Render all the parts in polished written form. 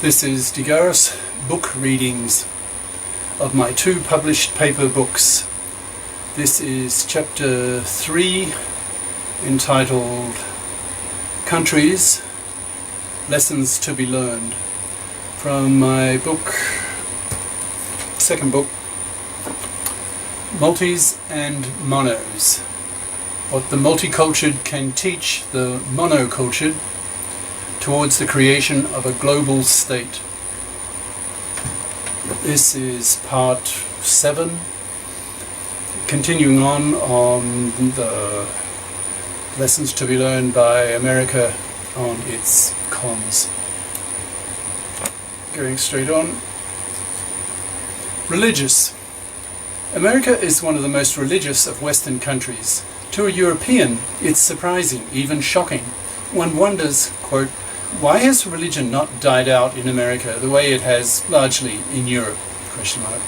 This is the Garis book readings of my 2 published paper books. This is chapter 3, entitled Countries, Lessons to be Learned, from my second book, Multis and Monos. What the multicultured can teach the monocultured towards the creation of a global state. This is part 7, continuing on the lessons to be learned by America on its cons. Going straight on. Religious. America is one of the most religious of Western countries. To a European, it's surprising, even shocking. One wonders, quote, why has religion not died out in America the way it has largely in Europe? Question mark.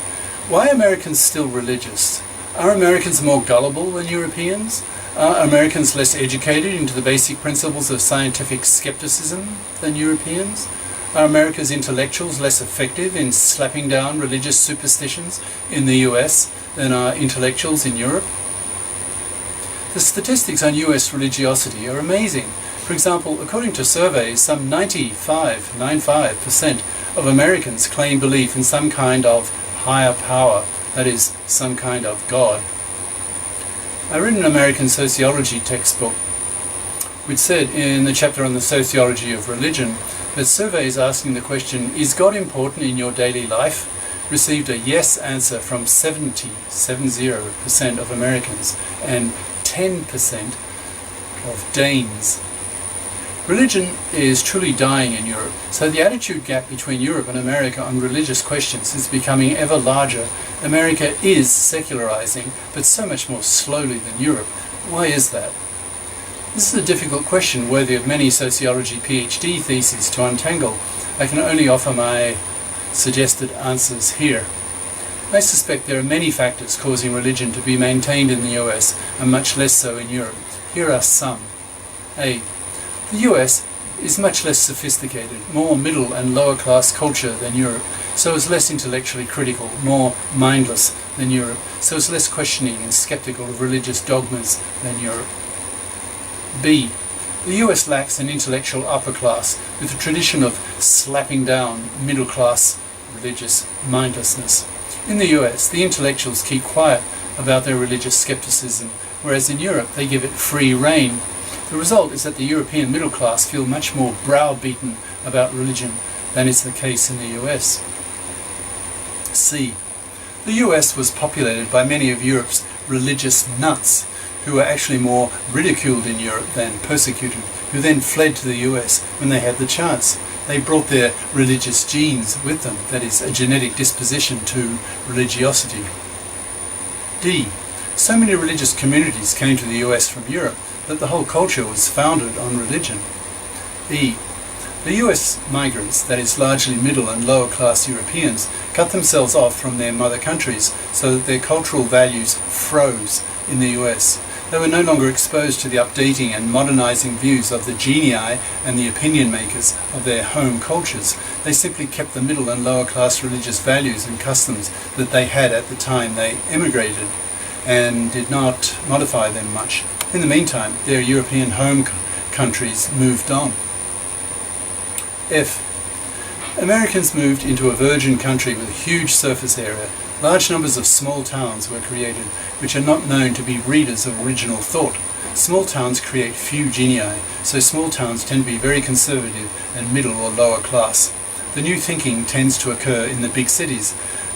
Why are Americans still religious? Are Americans more gullible than Europeans? Are Americans less educated into the basic principles of scientific skepticism than Europeans? Are America's intellectuals less effective in slapping down religious superstitions in the US than are intellectuals in Europe? The statistics on US religiosity are amazing. For example, according to surveys, some 95% of Americans claim belief in some kind of higher power, that is, some kind of God. I read an American sociology textbook which said in the chapter on the sociology of religion that surveys asking the question, is God important in your daily life, received a yes answer from 70% of Americans and 10% of Danes. Religion is truly dying in Europe, so the attitude gap between Europe and America on religious questions is becoming ever larger. America is secularizing, but so much more slowly than Europe. Why is that? This is a difficult question worthy of many sociology PhD theses to untangle. I can only offer my suggested answers here. I suspect there are many factors causing religion to be maintained in the US and much less so in Europe. Here are some. A. The US is much less sophisticated, more middle and lower class culture than Europe, so is less intellectually critical, more mindless than Europe, so is less questioning and skeptical of religious dogmas than Europe. B. The US lacks an intellectual upper class with a tradition of slapping down middle class religious mindlessness. In the US, the intellectuals keep quiet about their religious skepticism, whereas in Europe they give it free rein. The result is that the European middle class feel much more browbeaten about religion than is the case in the US. C. The US was populated by many of Europe's religious nuts, who were actually more ridiculed in Europe than persecuted, who then fled to the US when they had the chance. They brought their religious genes with them, that is, a genetic disposition to religiosity. D. So many religious communities came to the US from Europe that the whole culture was founded on religion. E. The US migrants, that is largely middle and lower class Europeans, cut themselves off from their mother countries so that their cultural values froze in the US. They were no longer exposed to the updating and modernizing views of the genii and the opinion makers of their home cultures. They simply kept the middle and lower class religious values and customs that they had at the time they emigrated, and did not modify them much. In the meantime, their European home countries moved on. F. Americans moved into a virgin country with a huge surface area. Large numbers of small towns were created, which are not known to be breeders of original thought. Small towns create few genii, so small towns tend to be very conservative and middle or lower class. The new thinking tends to occur in the big cities,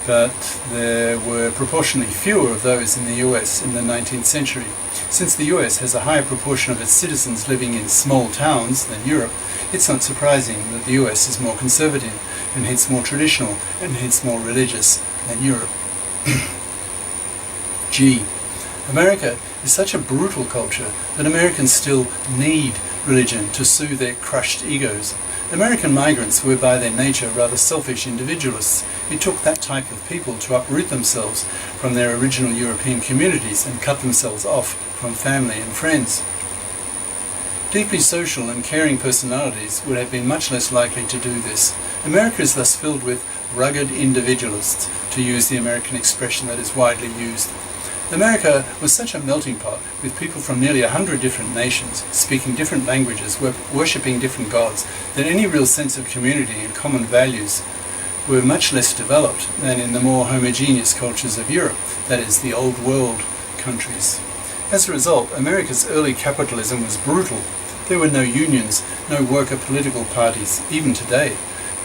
but there were proportionally fewer of those in the US in the 19th century. Since the US has a higher proportion of its citizens living in small towns than Europe, it's not surprising that the US is more conservative, and hence more traditional, and hence more religious than Europe. G. America is such a brutal culture that Americans still need religion to soothe their crushed egos. American migrants were by their nature rather selfish individualists. It took that type of people to uproot themselves from their original European communities and cut themselves off from family and friends. Deeply social and caring personalities would have been much less likely to do this. America is thus filled with rugged individualists, to use the American expression that is widely used. America was such a melting pot, with people from nearly 100 different nations, speaking different languages, worshipping different gods, that any real sense of community and common values were much less developed than in the more homogeneous cultures of Europe, that is, the old world countries. As a result, America's early capitalism was brutal. There were no unions, no worker political parties, even today,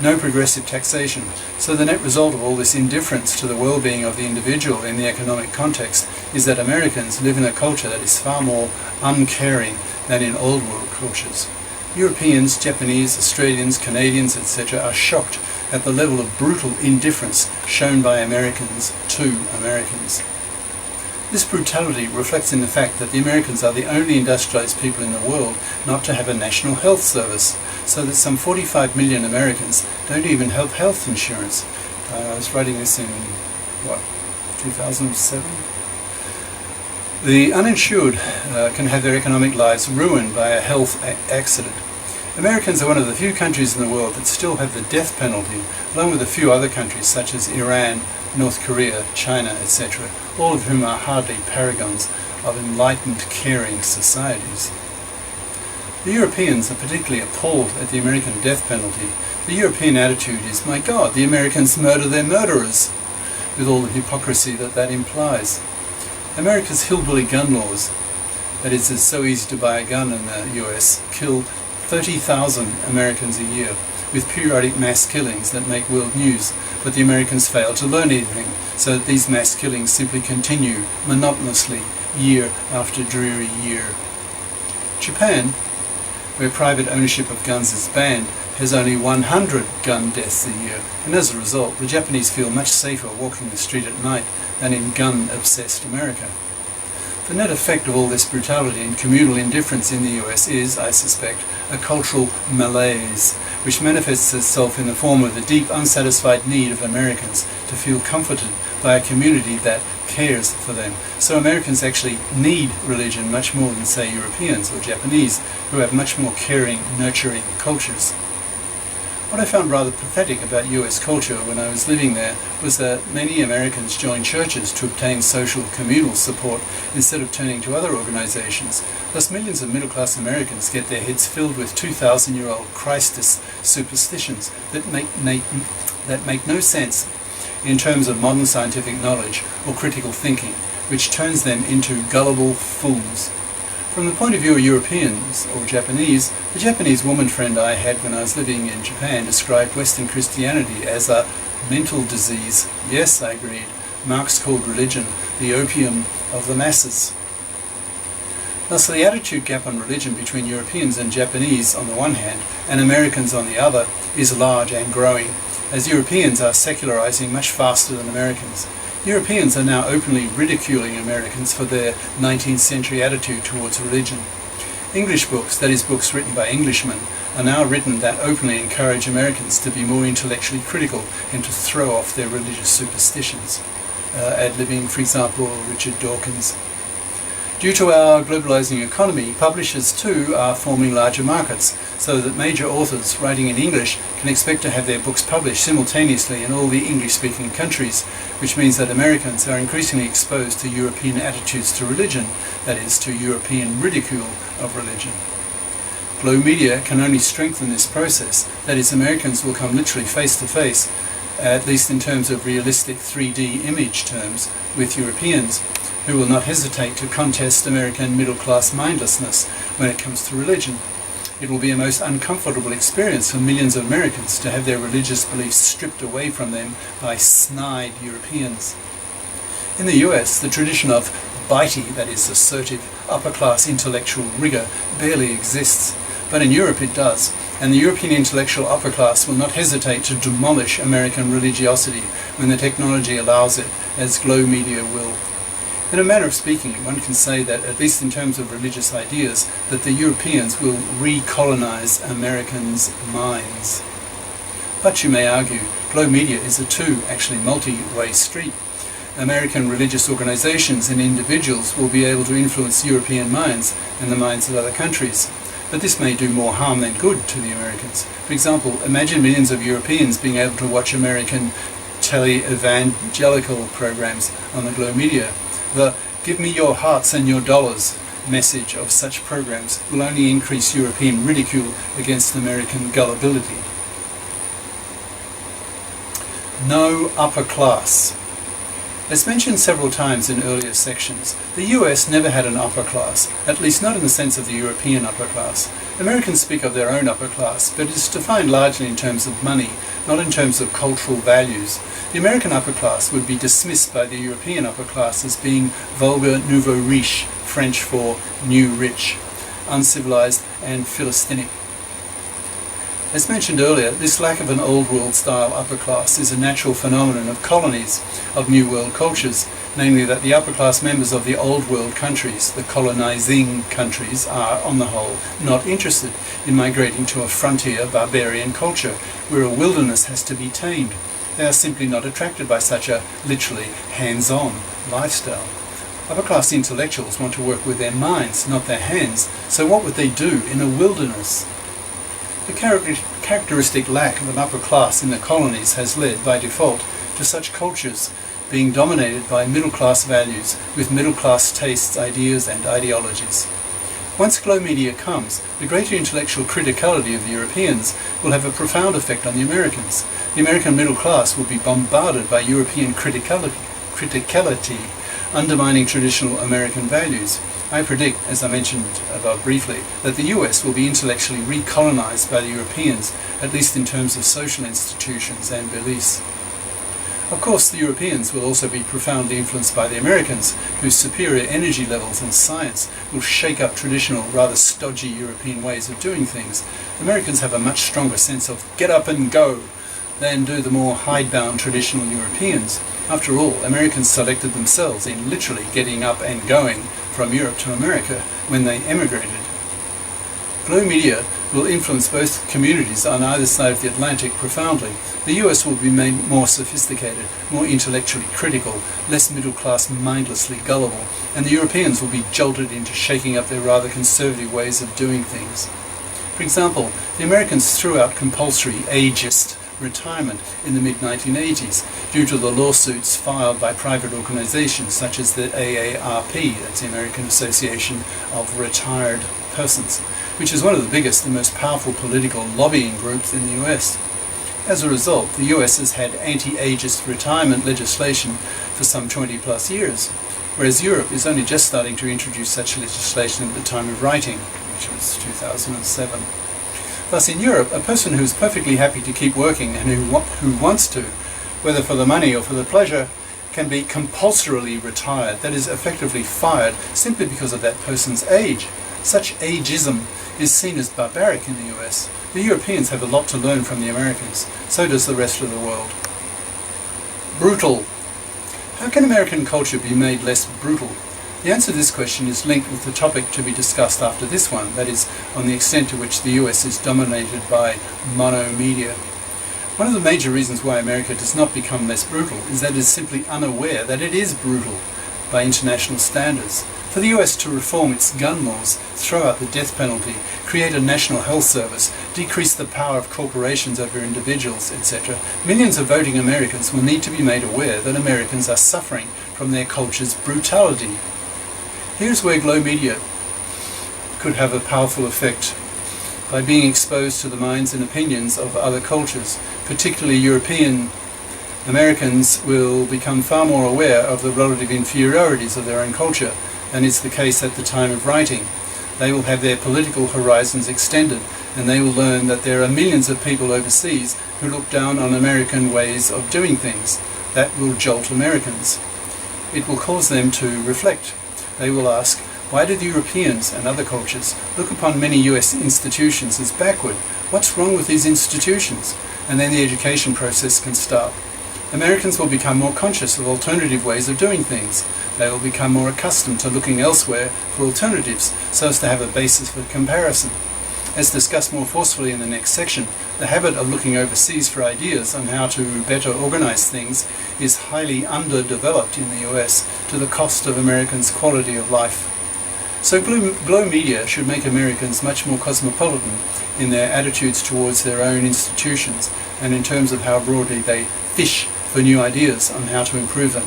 no progressive taxation, so the net result of all this indifference to the well-being of the individual in the economic context is that Americans live in a culture that is far more uncaring than in old world cultures. Europeans, Japanese, Australians, Canadians, etc. are shocked at the level of brutal indifference shown by Americans to Americans. This brutality reflects in the fact that the Americans are the only industrialized people in the world not to have a national health service, so that some 45 million Americans don't even have health insurance. I was writing this in, 2007? The uninsured can have their economic lives ruined by a health accident. Americans are one of the few countries in the world that still have the death penalty, along with a few other countries such as Iran, North Korea, China, etc., all of whom are hardly paragons of enlightened, caring societies. The Europeans are particularly appalled at the American death penalty. The European attitude is, my God, the Americans murder their murderers, with all the hypocrisy that implies. America's hillbilly gun laws, that is, it's so easy to buy a gun in the US, kill 30,000 Americans a year, with periodic mass killings that make world news, but the Americans fail to learn anything, so that these mass killings simply continue monotonously year after dreary year. Japan, where private ownership of guns is banned, has only 100 gun deaths a year, and as a result, the Japanese feel much safer walking the street at night than in gun-obsessed America. The net effect of all this brutality and communal indifference in the US is, I suspect, a cultural malaise, which manifests itself in the form of the deep unsatisfied need of Americans to feel comforted by a community that cares for them. So Americans actually need religion much more than, say, Europeans or Japanese, who have much more caring, nurturing cultures. What I found rather pathetic about US culture when I was living there was that many Americans join churches to obtain social communal support instead of turning to other organizations. Thus millions of middle-class Americans get their heads filled with 2,000-year-old Christus superstitions that make no sense in terms of modern scientific knowledge or critical thinking, which turns them into gullible fools. From the point of view of Europeans or Japanese, the Japanese woman friend I had when I was living in Japan described Western Christianity as a mental disease. Yes, I agreed. Marx called religion the opium of the masses. Thus, the attitude gap on religion between Europeans and Japanese on the one hand and Americans on the other is large and growing, as Europeans are secularizing much faster than Americans. Europeans are now openly ridiculing Americans for their 19th century attitude towards religion. English books, that is books written by Englishmen, are now written that openly encourage Americans to be more intellectually critical and to throw off their religious superstitions. Ad-libbing, for example, Richard Dawkins. Due to our globalizing economy, publishers too are forming larger markets, so that major authors writing in English can expect to have their books published simultaneously in all the English-speaking countries, which means that Americans are increasingly exposed to European attitudes to religion, that is, to European ridicule of religion. Glow media can only strengthen this process, that is, Americans will come literally face to face, at least in terms of realistic 3D image terms, with Europeans, who will not hesitate to contest American middle-class mindlessness when it comes to religion. It will be a most uncomfortable experience for millions of Americans to have their religious beliefs stripped away from them by snide Europeans. In the US, the tradition of bitey, that is, assertive, upper-class intellectual rigor, barely exists, but in Europe it does, and the European intellectual upper class will not hesitate to demolish American religiosity when the technology allows it, as Glow media will. In a manner of speaking, one can say that, at least in terms of religious ideas, that the Europeans will recolonize Americans' minds. But you may argue, Glow media is actually multi-way street. American religious organizations and individuals will be able to influence European minds and the minds of other countries. but this may do more harm than good to the Americans. For example, imagine millions of Europeans being able to watch American tele-evangelical programs on the Glow Media. The "give me your hearts and your dollars" message of such programs will only increase European ridicule against American gullibility. No upper class. As mentioned several times in earlier sections, the US never had an upper class, at least not in the sense of the European upper class. Americans speak of their own upper class, but it is defined largely in terms of money, not in terms of cultural values. The American upper class would be dismissed by the European upper class as being vulgar nouveau riche, French for new rich, uncivilized and philistinic. As mentioned earlier, this lack of an old world style upper class is a natural phenomenon of colonies, of new world cultures, namely that the upper class members of the old world countries, the colonizing countries, are, on the whole, not interested in migrating to a frontier barbarian culture where a wilderness has to be tamed. They are simply not attracted by such a, literally, hands-on lifestyle. Upper class intellectuals want to work with their minds, not their hands, so what would they do in a wilderness? The characteristic lack of an upper class in the colonies has led, by default, to such cultures being dominated by middle-class values with middle-class tastes, ideas and ideologies. Once Glow Media comes, the greater intellectual criticality of the Europeans will have a profound effect on the Americans. The American middle class will be bombarded by European criticality, undermining traditional American values. I predict, as I mentioned above briefly, that the US will be intellectually recolonized by the Europeans, at least in terms of social institutions and beliefs. Of course, the Europeans will also be profoundly influenced by the Americans, whose superior energy levels and science will shake up traditional, rather stodgy European ways of doing things. Americans have a much stronger sense of get up and go than do the more hidebound traditional Europeans. After all, Americans selected themselves in literally getting up and going from Europe to America when they emigrated. Glow Media will influence both communities on either side of the Atlantic profoundly. The US will be made more sophisticated, more intellectually critical, less middle-class mindlessly gullible, and the Europeans will be jolted into shaking up their rather conservative ways of doing things. For example, the Americans threw out compulsory ageist retirement in the mid-1980s due to the lawsuits filed by private organizations such as the AARP, that's the American Association of Retired Persons, which is one of the biggest and most powerful political lobbying groups in the US. As a result, the US has had anti-ageist retirement legislation for some 20 plus years, whereas Europe is only just starting to introduce such legislation at the time of writing, which was 2007. Thus, in Europe, a person who is perfectly happy to keep working and who wants to, whether for the money or for the pleasure, can be compulsorily retired, that is, effectively fired, simply because of that person's age. Such ageism is seen as barbaric in the US. The Europeans have a lot to learn from the Americans. So does the rest of the world. Brutal. How can American culture be made less brutal? The answer to this question is linked with the topic to be discussed after this one, that is, on the extent to which the US is dominated by mono-media. One of the major reasons why America does not become less brutal is that it is simply unaware that it is brutal by international standards. For the US to reform its gun laws, throw out the death penalty, create a national health service, decrease the power of corporations over individuals, etc., millions of voting Americans will need to be made aware that Americans are suffering from their culture's brutality. Here's where Glow Media could have a powerful effect. By being exposed to the minds and opinions of other cultures, particularly European Americans will become far more aware of the relative inferiorities of their own culture than is the case at the time of writing. They will have their political horizons extended, and they will learn that there are millions of people overseas who look down on American ways of doing things. That will jolt Americans. It will cause them to reflect. They will ask, why do the Europeans and other cultures look upon many US institutions as backward? What's wrong with these institutions? And then the education process can start. Americans will become more conscious of alternative ways of doing things. They will become more accustomed to looking elsewhere for alternatives so as to have a basis for comparison. As discussed more forcefully in the next section, the habit of looking overseas for ideas on how to better organize things is highly underdeveloped in the US to the cost of Americans' quality of life. So glow media should make Americans much more cosmopolitan in their attitudes towards their own institutions and in terms of how broadly they fish for new ideas on how to improve them.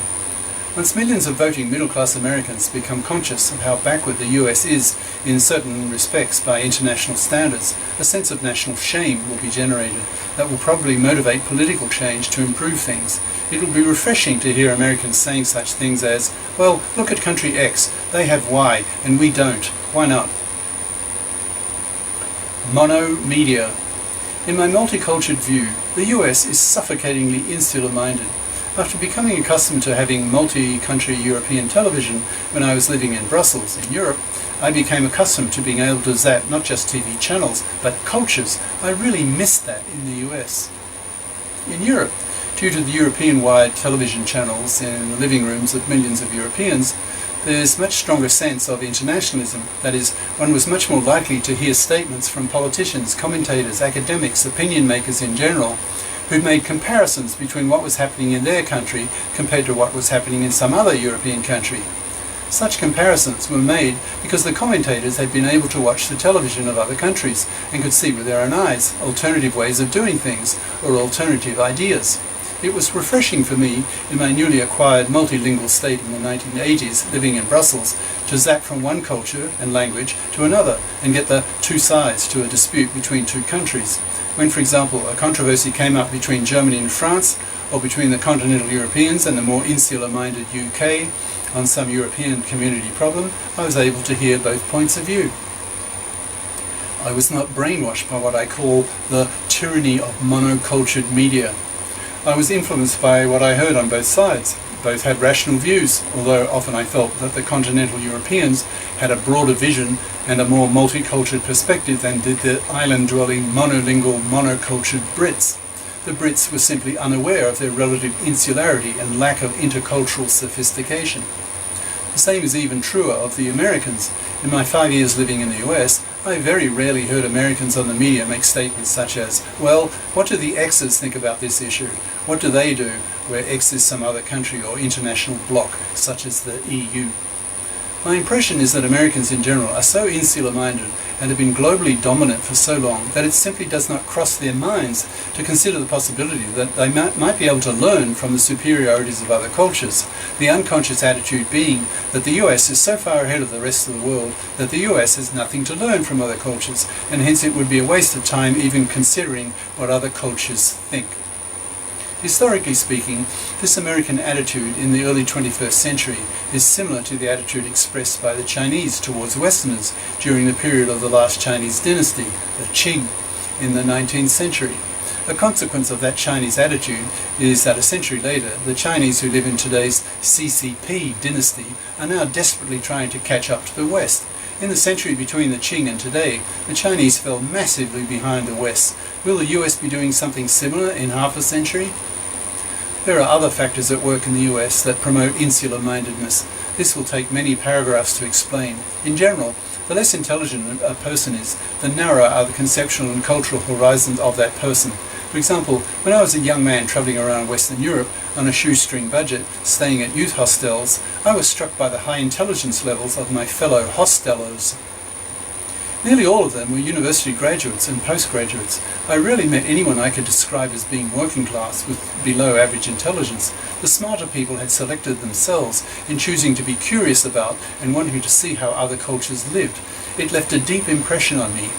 Once millions of voting middle-class Americans become conscious of how backward the US is in certain respects by international standards, a sense of national shame will be generated that will probably motivate political change to improve things. It will be refreshing to hear Americans saying such things as, well, look at country X, they have Y and we don't. Why not? Mono media. In my multicultured view, the US is suffocatingly insular-minded. After becoming accustomed to having multi-country European television when I was living in Brussels, in Europe, I became accustomed to being able to zap not just TV channels, but cultures. I really missed that in the US. In Europe, due to the European-wide television channels in the living rooms of millions of Europeans, there's much stronger sense of internationalism. That is, one was much more likely to hear statements from politicians, commentators, academics, opinion makers in general, who made comparisons between what was happening in their country compared to what was happening in some other European country. Such comparisons were made because the commentators had been able to watch the television of other countries and could see with their own eyes alternative ways of doing things or alternative ideas. It was refreshing for me, in my newly acquired multilingual state in the 1980s, living in Brussels, to zap from one culture and language to another and get the two sides to a dispute between two countries. When, for example, a controversy came up between Germany and France, or between the continental Europeans and the more insular-minded UK on some European community problem, I was able to hear both points of view. I was not brainwashed by what I call the tyranny of monocultured media. I was influenced by what I heard on both sides. Both had rational views, although often I felt that the continental Europeans had a broader vision and a more multicultural perspective than did the island-dwelling monolingual monocultured Brits. The Brits were simply unaware of their relative insularity and lack of intercultural sophistication. The same is even truer of the Americans. In my 5 years living in the US, I very rarely heard Americans on the media make statements such as, well, what do the X's think about this issue? What do they do where X is some other country or international bloc, such as the EU? My impression is that Americans in general are so insular-minded and have been globally dominant for so long that it simply does not cross their minds to consider the possibility that they might be able to learn from the superiorities of other cultures, the unconscious attitude being that the US is so far ahead of the rest of the world that the US has nothing to learn from other cultures, and hence it would be a waste of time even considering what other cultures think. Historically speaking, this American attitude in the early 21st century is similar to the attitude expressed by the Chinese towards Westerners during the period of the last Chinese dynasty, the Qing, in the 19th century. A consequence of that Chinese attitude is that a century later, the Chinese who live in today's CCP dynasty are now desperately trying to catch up to the West. In the century between the Qing and today, the Chinese fell massively behind the West. Will the US be doing something similar in half a century? There are other factors at work in the US that promote insular-mindedness. This will take many paragraphs to explain. In general, the less intelligent a person is, the narrower are the conceptual and cultural horizons of that person. For example, when I was a young man travelling around Western Europe on a shoestring budget, staying at youth hostels, I was struck by the high intelligence levels of my fellow hostellers. Nearly all of them were university graduates and postgraduates. I rarely met anyone I could describe as being working class with below average intelligence. The smarter people had selected themselves in choosing to be curious about and wanting to see how other cultures lived. It left a deep impression on me.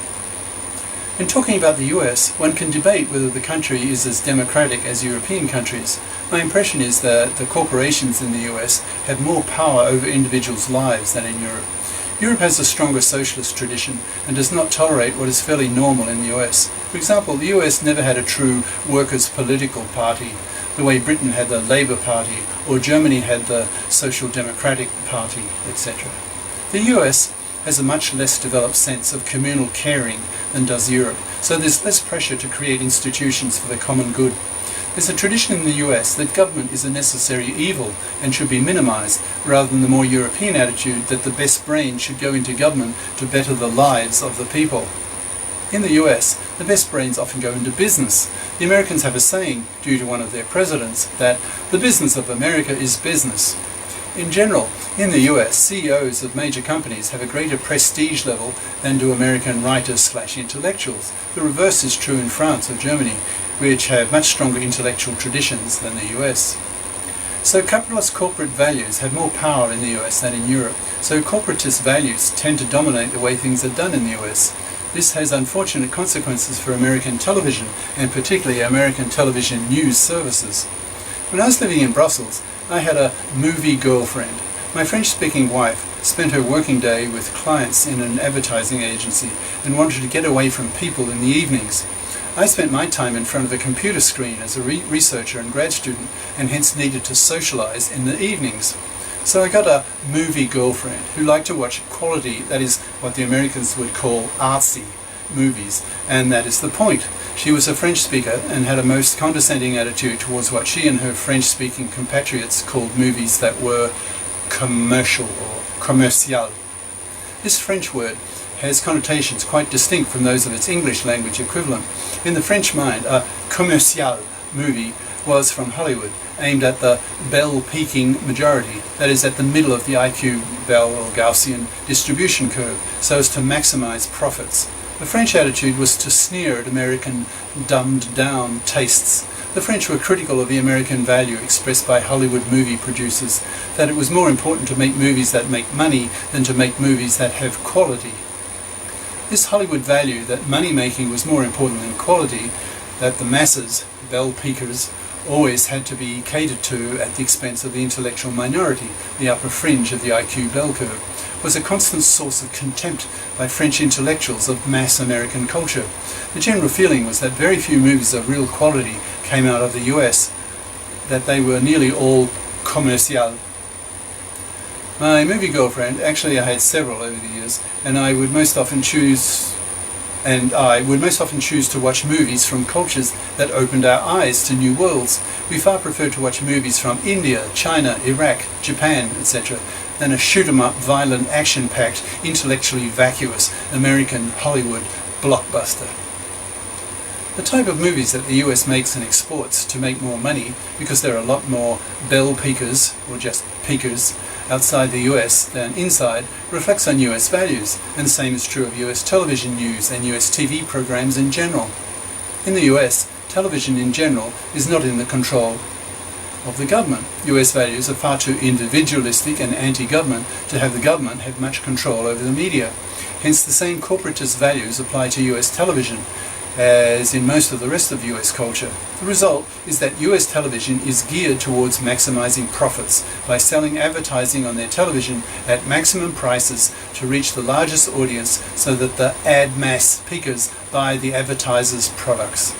In talking about the US, one can debate whether the country is as democratic as European countries. My impression is that the corporations in the US have more power over individuals' lives than in Europe. Europe has a stronger socialist tradition and does not tolerate what is fairly normal in the US. For example, the US never had a true workers' political party, the way Britain had the Labour Party or Germany had the Social Democratic Party, etc. The US has a much less developed sense of communal caring than does Europe, so there's less pressure to create institutions for the common good. There's a tradition in the US that government is a necessary evil and should be minimized, rather than the more European attitude that the best brains should go into government to better the lives of the people. In the US, the best brains often go into business. The Americans have a saying, due to one of their presidents, that the business of America is business. In general, In the US, CEOs of major companies have a greater prestige level than do American writers/intellectuals. The reverse is true in France or Germany, which have much stronger intellectual traditions than the US. So capitalist corporate values have more power in the US than in Europe. So corporatist values tend to dominate the way things are done in the US. This has unfortunate consequences for American television, and particularly American television news services. When I was living in Brussels, I had a movie girlfriend. My French-speaking wife spent her working day with clients in an advertising agency and wanted to get away from people in the evenings. I spent my time in front of a computer screen as a researcher and grad student, and hence needed to socialize in the evenings. So I got a movie girlfriend who liked to watch quality, that is what the Americans would call artsy movies, and that is the point. She was a French speaker and had a most condescending attitude towards what she and her French-speaking compatriots called movies that were commercial or commercial. This French word has connotations quite distinct from those of its English language equivalent. In the French mind, a commercial movie was from Hollywood, aimed at the bell-peaking majority, that is at the middle of the IQ Bell or Gaussian distribution curve, so as to maximize profits. The French attitude was to sneer at American dumbed-down tastes. The French were critical of the American value expressed by Hollywood movie producers, that it was more important to make movies that make money than to make movies that have quality. This Hollywood value that money-making was more important than quality, that the masses, bell-peakers, always had to be catered to at the expense of the intellectual minority, the upper fringe of the IQ bell curve, was a constant source of contempt by French intellectuals of mass American culture. The general feeling was that very few movies of real quality came out of the US, that they were nearly all commercial. My movie girlfriend, actually I had several over the years, and I would most often choose to watch movies from cultures that opened our eyes to new worlds. We far preferred to watch movies from India, China, Iraq, Japan, etc., than a shoot-'em-up, violent, action-packed, intellectually vacuous American Hollywood blockbuster. The type of movies that the US makes and exports to make more money, because there are a lot more bell peakers, or just peakers, outside the US than inside, reflects on US values, and the same is true of US television news and US TV programs in general. In the US, television in general is not in the control of the government. US values are far too individualistic and anti-government to have the government have much control over the media. Hence the same corporatist values apply to US television as in most of the rest of US culture. The result is that US television is geared towards maximizing profits by selling advertising on their television at maximum prices to reach the largest audience so that the ad mass peakers buy the advertisers' products.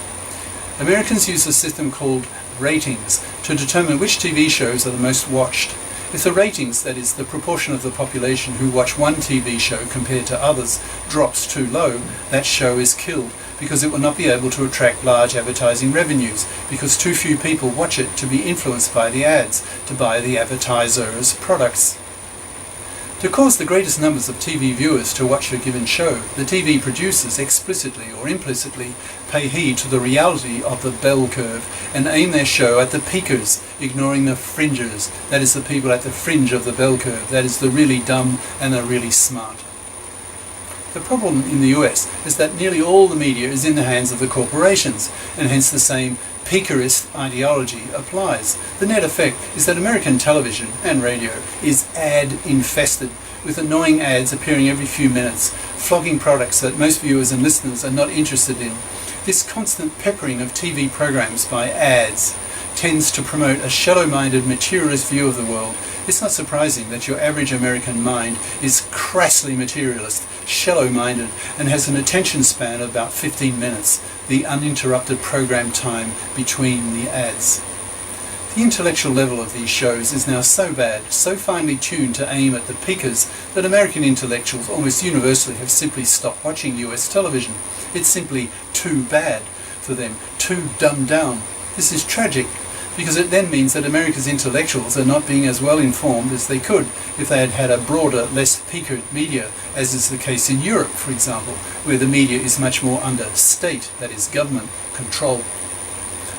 Americans use a system called ratings to determine which TV shows are the most watched. If the ratings, that is, the proportion of the population who watch one TV show compared to others, drops too low, that show is killed, because it will not be able to attract large advertising revenues, because too few people watch it to be influenced by the ads, to buy the advertisers' products. To cause the greatest numbers of TV viewers to watch a given show, the TV producers explicitly or implicitly pay heed to the reality of the bell curve and aim their show at the peakers, ignoring the fringers, that is the people at the fringe of the bell curve, that is the really dumb and the really smart. The problem in the US is that nearly all the media is in the hands of the corporations, and hence the same peakerist ideology applies. The net effect is that American television and radio is ad-infested, with annoying ads appearing every few minutes, flogging products that most viewers and listeners are not interested in. This constant peppering of TV programs by ads tends to promote a shallow-minded materialist view of the world. It's not surprising that your average American mind is crassly materialist, shallow-minded, and has an attention span of about 15 minutes, the uninterrupted program time between the ads. The intellectual level of these shows is now so bad, so finely tuned to aim at the peakers, that American intellectuals almost universally have simply stopped watching US television. It's simply too bad for them, too dumbed down. This is tragic, because it then means that America's intellectuals are not being as well informed as they could if they had had a broader, less peaked media, as is the case in Europe, for example, where the media is much more under state, that is government, control.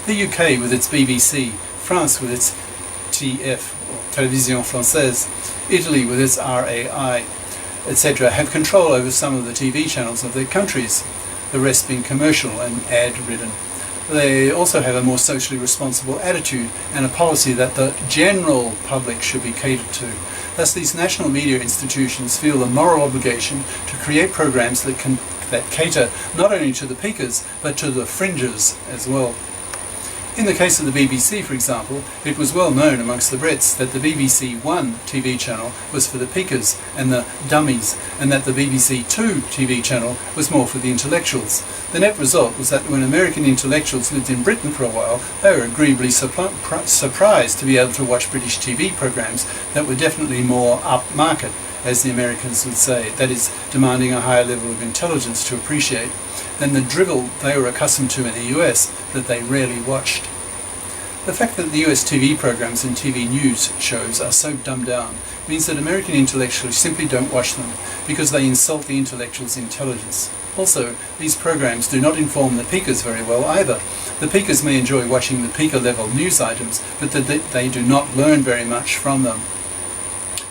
The UK with its BBC, France with its TF, or Télévision Française, Italy with its RAI, etc., have control over some of the TV channels of their countries, the rest being commercial and ad-ridden. They also have a more socially responsible attitude and a policy that the general public should be catered to. Thus, these national media institutions feel a moral obligation to create programs that cater not only to the peakers, but to the fringes as well. In the case of the BBC, for example, it was well known amongst the Brits that the BBC One TV channel was for the peakers and the dummies, and that the BBC Two TV channel was more for the intellectuals. The net result was that when American intellectuals lived in Britain for a while, they were agreeably surprised to be able to watch British TV programs that were definitely more upmarket, as the Americans would say, that is, demanding a higher level of intelligence to appreciate, than the drivel they were accustomed to in the US that they rarely watched. The fact that the US TV programs and TV news shows are so dumbed down means that American intellectuals simply don't watch them because they insult the intellectuals' intelligence. Also, these programs do not inform the peakers very well either. The peakers may enjoy watching the peaker-level news items, but they do not learn very much from them.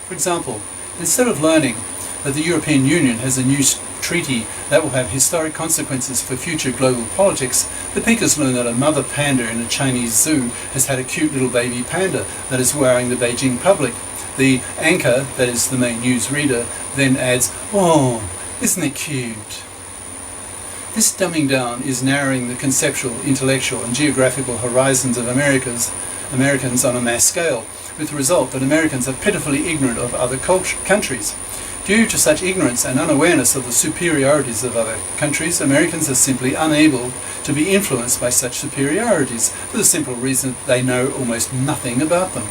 For example, instead of learning that the European Union has a new treaty that will have historic consequences for future global politics, the peakers learn that a mother panda in a Chinese zoo has had a cute little baby panda that is wowing the Beijing public. The anchor, that is the main news reader, then adds, "Oh, isn't it cute?" This dumbing down is narrowing the conceptual, intellectual and geographical horizons of Americans on a mass scale, with the result that Americans are pitifully ignorant of other countries. Due to such ignorance and unawareness of the superiorities of other countries, Americans are simply unable to be influenced by such superiorities for the simple reason that they know almost nothing about them.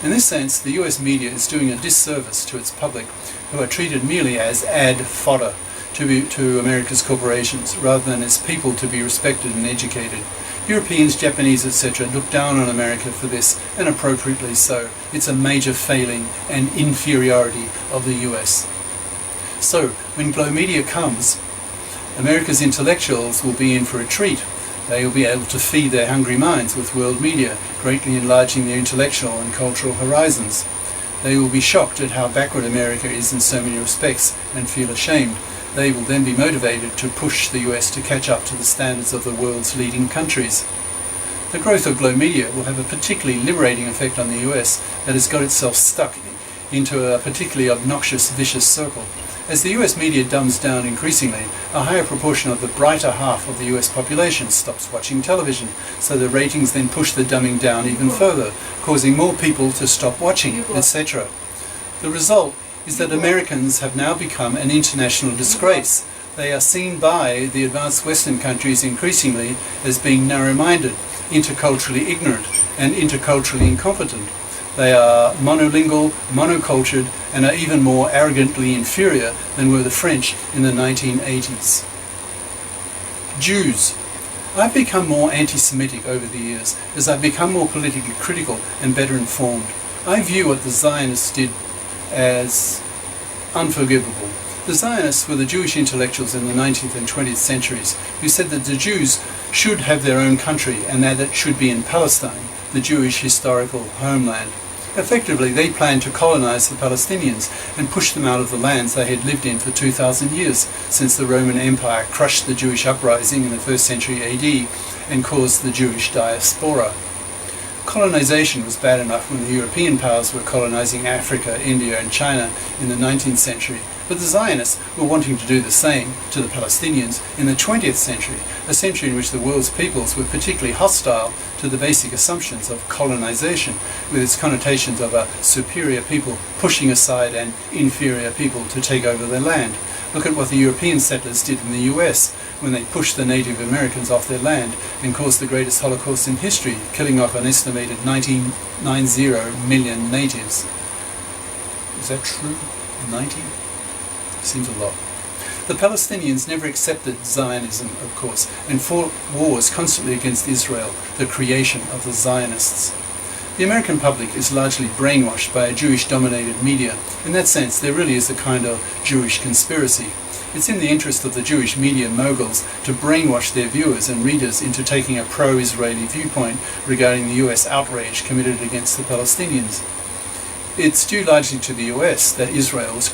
In this sense, the US media is doing a disservice to its public, who are treated merely as ad fodder to America's corporations, rather than as people to be respected and educated. Europeans, Japanese, etc. look down on America for this, and appropriately so. It's a major failing and inferiority of the US. So, when Glow Media comes, America's intellectuals will be in for a treat. They will be able to feed their hungry minds with world media, greatly enlarging their intellectual and cultural horizons. They will be shocked at how backward America is in so many respects and feel ashamed. They will then be motivated to push the US to catch up to the standards of the world's leading countries. The growth of Glow Media will have a particularly liberating effect on the US that has got itself stuck into a particularly obnoxious, vicious circle. As the US media dumbs down increasingly, a higher proportion of the brighter half of the US population stops watching television, so the ratings then push the dumbing down even further, causing more people to stop watching, etc. The result is that Americans have now become an international disgrace. They are seen by the advanced Western countries increasingly as being narrow-minded, interculturally ignorant, and interculturally incompetent. They are monolingual, monocultured, and are even more arrogantly inferior than were the French in the 1980s. Jews. I've become more anti-Semitic over the years as I've become more politically critical and better informed. I view what the Zionists did as unforgivable. The Zionists were the Jewish intellectuals in the 19th and 20th centuries who said that the Jews should have their own country and that it should be in Palestine, the Jewish historical homeland. Effectively, they planned to colonize the Palestinians and push them out of the lands they had lived in for 2,000 years, since the Roman Empire crushed the Jewish uprising in the 1st century AD and caused the Jewish diaspora. Colonization was bad enough when the European powers were colonizing Africa, India and China in the 19th century, but the Zionists were wanting to do the same to the Palestinians in the 20th century, a century in which the world's peoples were particularly hostile to the basic assumptions of colonization, with its connotations of a superior people pushing aside an inferior people to take over their land. Look at what the European settlers did in the US when they pushed the Native Americans off their land and caused the greatest Holocaust in history, killing off an estimated 90 million natives. Is that true? 90? Seems a lot. The Palestinians never accepted Zionism, of course, and fought wars constantly against Israel, the creation of the Zionists. The American public is largely brainwashed by a Jewish-dominated media. In that sense, there really is a kind of Jewish conspiracy. It's in the interest of the Jewish media moguls to brainwash their viewers and readers into taking a pro-Israeli viewpoint regarding the US outrage committed against the Palestinians. it's due largely to the US that Israel was